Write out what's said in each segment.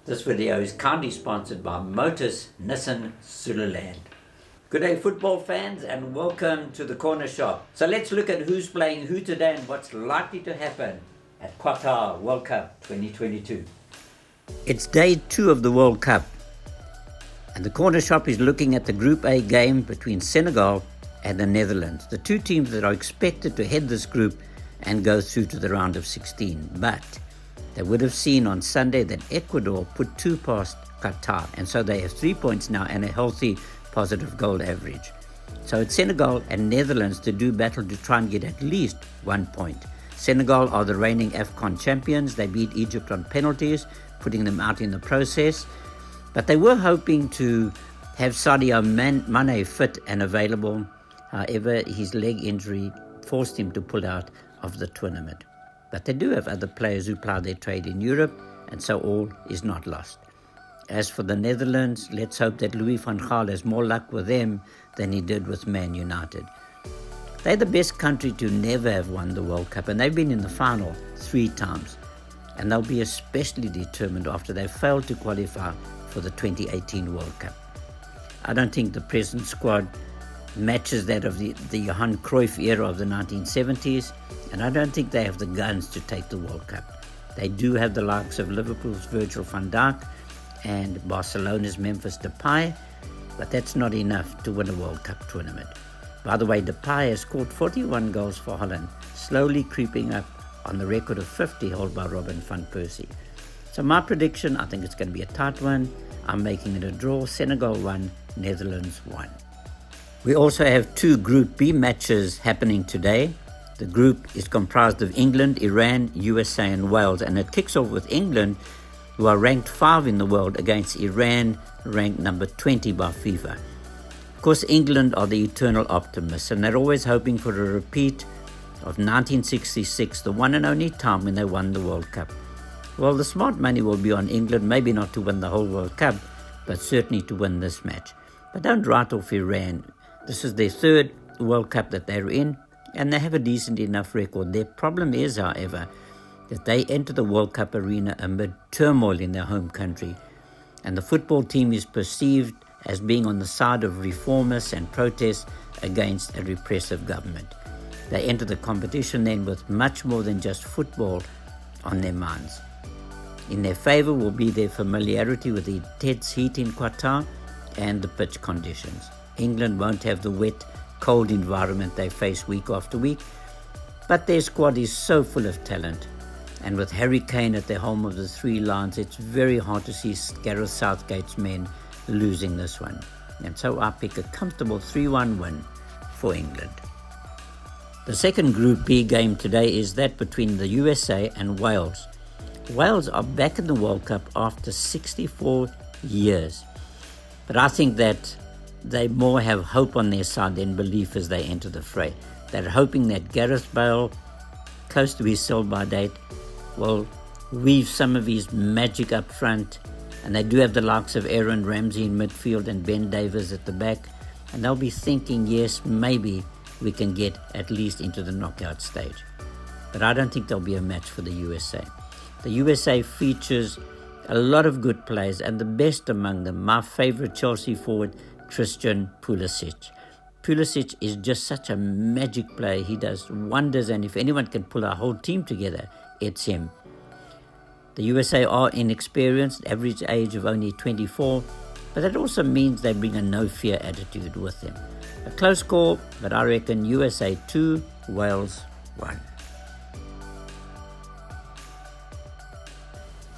This video is kindly sponsored by Motus, Nissan, Zululand. Good day football fans and welcome to the corner shop. So let's look at who's playing who today and what's likely to happen at Qatar World Cup 2022. It's day 2 of the World Cup and the corner shop is looking at the Group A game between Senegal and the Netherlands. The two teams that are expected to head this group and go through to the round of 16. But they would have seen on Sunday that Ecuador put 2 past Qatar, and so they have 3 points now and a healthy positive goal average. So it's Senegal and Netherlands to do battle to try and get at least 1 point. Senegal are the reigning AFCON champions. They beat Egypt on penalties, putting them out in the process. But they were hoping to have Sadio Mane fit and available. However, his leg injury forced him to pull out of the tournament. But they do have other players who plough their trade in Europe, and so all is not lost. As for the Netherlands, let's hope that Louis van Gaal has more luck with them than he did with Man United. They're the best country to never have won the World Cup, and they've been in the final 3 times. And they'll be especially determined after they failed to qualify for the 2018 World Cup. I don't think the present squad matches that of the Johan Cruyff era of the 1970s, and I don't think they have the guns to take the World Cup. They do have the likes of Liverpool's Virgil van Dijk and Barcelona's Memphis Depay, but that's not enough to win a World Cup tournament. By the way, Depay has scored 41 goals for Holland, slowly creeping up on the record of 50 held by Robin van Persie. So my prediction, I think it's going to be a tight one. I'm making it a draw. Senegal 1, Netherlands 1. We also have 2 Group B matches happening today. The group is comprised of England, Iran, USA and Wales, and it kicks off with England, who are ranked 5 in the world, against Iran, ranked number 20 by FIFA. Of course, England are the eternal optimists, and they're always hoping for a repeat of 1966, the one and only time when they won the World Cup. Well, the smart money will be on England, maybe not to win the whole World Cup, but certainly to win this match. But don't write off Iran. This is their 3rd World Cup that they're in, and they have a decent enough record. Their problem is, however, that they enter the World Cup arena amid turmoil in their home country, and the football team is perceived as being on the side of reformists and protests against a repressive government. They enter the competition then with much more than just football on their minds. In their favour will be their familiarity with the intense heat in Qatar and the pitch conditions. England won't have the wet, cold environment they face week after week, but their squad is so full of talent. And with Harry Kane at the helm of the 3 Lions, it's very hard to see Gareth Southgate's men losing this one. And so I pick a comfortable 3-1 win for England. The second Group B game today is that between the USA and Wales. Wales are back in the World Cup after 64 years. But I think that they more have hope on their side than belief as they enter the fray. They're hoping that Gareth Bale, close to his sell-by date, will weave some of his magic up front, and they do have the likes of Aaron Ramsey in midfield and Ben Davies at the back, and they'll be thinking, yes, maybe we can get at least into the knockout stage. But I don't think there'll be a match for the USA. The USA features a lot of good players, and the best among them, my favorite Chelsea forward, Christian Pulisic. Pulisic is just such a magic player. He does wonders, and if anyone can pull our whole team together, it's him. The USA are inexperienced, average age of only 24, but that also means they bring a no-fear attitude with them. A close call, but I reckon USA 2, Wales 1.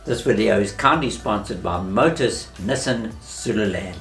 This video is kindly sponsored by Motus, Nissan, Zululand.